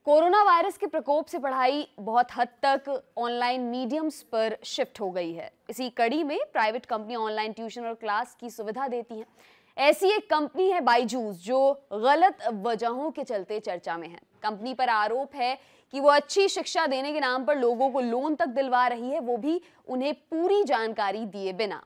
Corona virus के प्रकोप से पढ़ाई बहुत हद तक ऑनलाइन मीडियम्स पर शिफ्ट हो गई है। इसी कड़ी में प्राइवेट कंपनियां ऑनलाइन ट्यूशन और क्लास की सुविधा देती हैं। ऐसी एक कंपनी है बायजूस, जो गलत वजहों के चलते चर्चा में है। कंपनी पर आरोप है कि वो अच्छी शिक्षा देने के नाम पर लोगों को लोन तक दिलवा रही है, वो भी उन्हें पूरी जानकारी दिए बिना।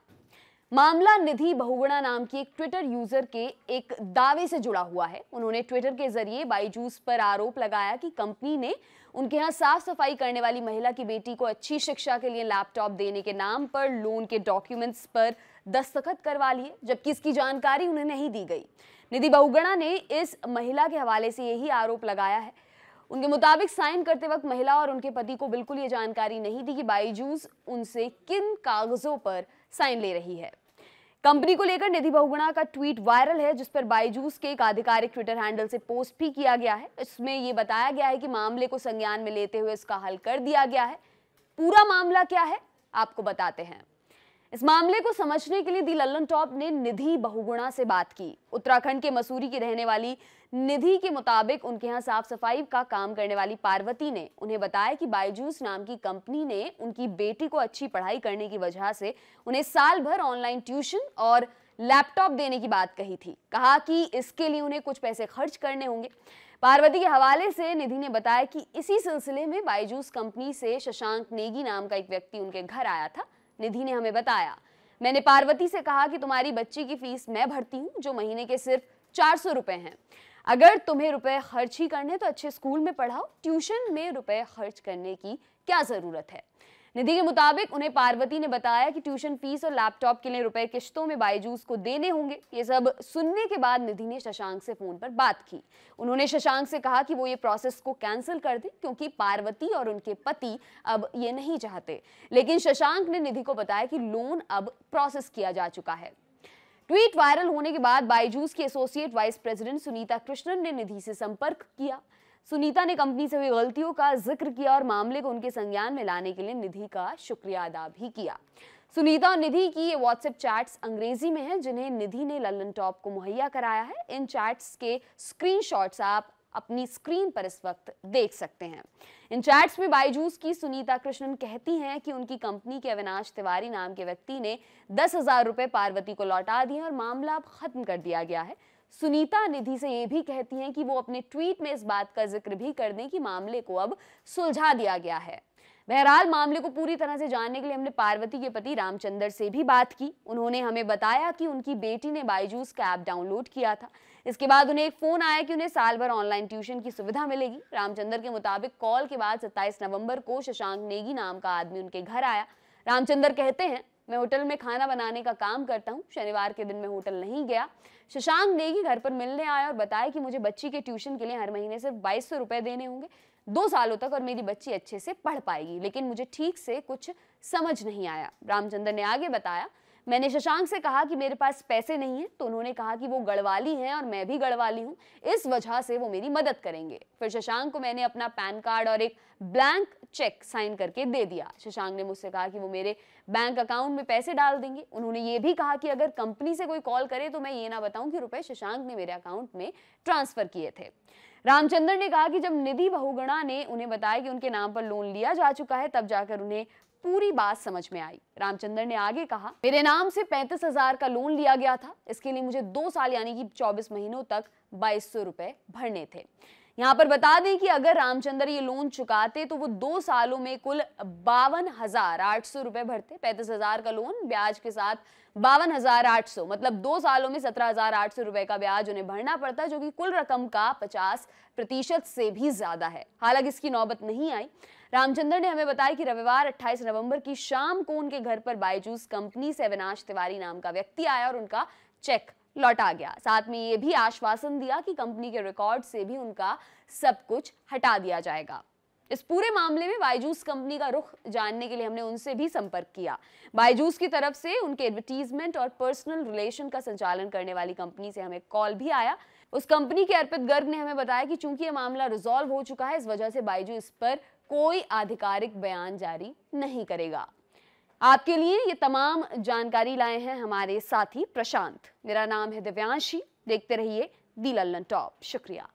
मामला निधि बहुगुणा नाम की एक ट्विटर यूजर के एक दावे से जुड़ा हुआ है। उन्होंने ट्विटर के जरिए बायजूस पर आरोप लगाया कि कंपनी ने उनके यहाँ साफ सफाई करने वाली महिला की बेटी को अच्छी शिक्षा के लिए लैपटॉप देने के नाम पर लोन के डॉक्यूमेंट्स पर दस्तखत करवा लिए, जबकि इसकी जानकारी उन्हें नहीं दी गई। निधि बहुगुणा ने इस महिला के हवाले से यही आरोप लगाया है। उनके मुताबिक साइन करते वक्त महिला और उनके पति को बिल्कुल ये जानकारी नहीं दी कि बायजूस उनसे किन कागजों पर साइन ले रही है। कंपनी को लेकर निधि बहुगुणा का ट्वीट वायरल है, जिस पर बायजूस के एक आधिकारिक ट्विटर हैंडल से पोस्ट भी किया गया है। इसमें यह बताया गया है कि मामले को संज्ञान में लेते हुए इसका हल कर दिया गया है। पूरा मामला क्या है, आपको बताते हैं। इस मामले को समझने के लिए दी लल्लन टॉप ने निधि बहुगुणा से बात की। उत्तराखंड के मसूरी की रहने वाली निधि के मुताबिक उनके यहाँ साफ सफाई का काम करने वाली पार्वती ने उन्हें बताया कि बायजूस नाम की कंपनी ने उनकी बेटी को अच्छी पढ़ाई करने की वजह से उन्हें साल भर ऑनलाइन ट्यूशन और लैपटॉप देने की बात कही थी। कहा कि इसके लिए उन्हें कुछ पैसे खर्च करने होंगे। पार्वती के हवाले से निधि ने बताया कि इसी सिलसिले में बायजूस कंपनी से शशांक नेगी नाम का एक व्यक्ति उनके घर आया था। निधि ने हमें बताया, मैंने पार्वती से कहा कि तुम्हारी बच्ची की फीस मैं भरती हूँ, जो महीने के सिर्फ 400 रुपए हैं। अगर तुम्हें रुपए खर्च ही करने तो अच्छे स्कूल में पढ़ाओ, ट्यूशन में रुपए खर्च करने की क्या जरूरत है। निधि के मुताबिक उन्हें पार्वती ने बताया कि ट्यूशन फीस और लैपटॉप के लिए रुपए किश्तों में बायजूस को देने होंगे। ये सब सुनने के बाद निधि ने शशांक से फोन पर बात की। उन्होंने शशांक से कहा कि वो ये प्रोसेस को कैंसिल कर दे, क्योंकि पार्वती और उनके पति अब ये नहीं चाहते। लेकिन शशांक ने निधि को बताया कि लोन अब प्रोसेस किया जा चुका है। ट्वीट वायरल होने के बाद बायजूस की associate vice president Sunita Krishnan ने निधि से संपर्क किया। सुनीता ने कंपनी से हुई गलतियों का जिक्र किया और मामले को उनके संज्ञान में लाने के लिए निधि का शुक्रिया अदा भी किया। सुनीता और निधि की ये व्हाट्सएप चैट्स अंग्रेजी में हैं, जिन्हें निधि ने लल्लन टॉप को मुहैया कराया है। इन चैट्स के स्क्रीनशॉट्स आप अपनी स्क्रीन पर इस वक्त देख सकते हैं। इन चैट्स में बायजूस की सुनीता कृष्णन कहती हैं कि उनकी कंपनी के अविनाश तिवारी नाम के व्यक्ति ने 10,000 रुपए पार्वती को लौटा दिए और मामला अब खत्म कर दिया गया है। सुनीता निधि से ये भी कहती हैं कि वो अपने ट्वीट में इस बात का जिक्र भी कर दें कि मामले को अब सुलझा दिया गया है। बहरहाल मामले को पूरी तरह से जानने के लिए हमने पार्वती के पति रामचंद्र से भी बात की। उन्होंने हमें बताया कि उनकी बेटी ने बायजूस का ऐप डाउनलोड किया था। इसके बाद उन्हें एक फोन आया कि उन्हें साल भर ऑनलाइन ट्यूशन की सुविधा मिलेगी। रामचंद्र के मुताबिक कॉल के बाद 27 नवंबर को शशांक नेगी नाम का आदमी उनके घर आया। रामचंद्र कहते हैं, मैं होटल में खाना बनाने का काम करता हूँ। शनिवार के दिन मैं होटल नहीं गया। शशांक नेगी घर पर मिलने आया और बताया कि मुझे बच्ची के ट्यूशन के लिए हर महीने सिर्फ 2200 रुपए देने होंगे 2 सालों तक, और मेरी बच्ची अच्छे से पढ़ पाएगी। लेकिन मुझे ठीक से कुछ समझ नहीं आया। रामचंद्र ने आगे बताया, मैंने शशांक से कहा कि मेरे पास पैसे नहीं है, तो उन्होंने कहा कि वो गढ़वाली हैं और मैं भी गढ़वाली हूँ, इस वजह से वो मेरी मदद करेंगे। फिर शशांक को मैंने अपना पैन कार्ड और एक ब्लैंक चेक साइन करके दे दिया। शशांक ने मुझसे कहा कि वो मेरे बैंक अकाउंट में पैसे डाल देंगे। उन्होंने ये भी कहा कि अगर कंपनी से कोई कॉल करे तो मैं ये ना बताऊं कि रुपए शशांक ने मेरे अकाउंट में ट्रांसफर किए थे। रामचंद्र ने कहा कि जब निधि बहुगुणा ने उन्हें बताया कि उनके नाम पर लोन लिया जा चुका है, तब जाकर उन्हें पूरी बात समझ में आई। रामचंद्र ने आगे कहा, मेरे नाम से 35,000 का लोन लिया गया था। इसके लिए मुझे 2 साल यानी कि 24 महीनों तक 2200 रुपए भरने थे। यहाँ पर बता दें कि अगर रामचंद्र ये लोन चुकाते तो वो 2 सालों में कुल 52,800 रुपए भरते। 35,000 का लोन, ब्याज के साथ 52,800, मतलब 2 सालों में 17,800 रुपए का ब्याज उन्हें भरना पड़ता, जो कि कुल रकम का 50% से भी ज्यादा है। हालांकि इसकी नौबत नहीं आई। रामचंद्र ने हमें बताया कि रविवार 28 नवंबर की शाम को उनके घर पर बायजूस कंपनी से अविनाश तिवारी नाम का व्यक्ति आया और उनका चेक लौटा गया। साथ में ये भी आश्वासन दिया कि कंपनी के रिकॉर्ड से भी उनका सब कुछ हटा दिया जाएगा। इस पूरे मामले में बायजूस कंपनी का रुख जानने के लिए हमने उनसे भी संपर्क किया। बायजूस की तरफ से उनके एडवर्टीजमेंट और पर्सनल रिलेशन का संचालन करने वाली कंपनी से हमें कॉल भी आया। उस कंपनी के अर्पित गर्ग ने हमें बताया कि चूंकि यह मामला रिजॉल्व हो चुका है, इस वजह से बायजूस इस पर कोई आधिकारिक बयान जारी नहीं करेगा। आपके लिए ये तमाम जानकारी लाए हैं हमारे साथी प्रशांत। मेरा नाम है दिव्यांशी। देखते रहिए दी लल्लन टॉप। शुक्रिया।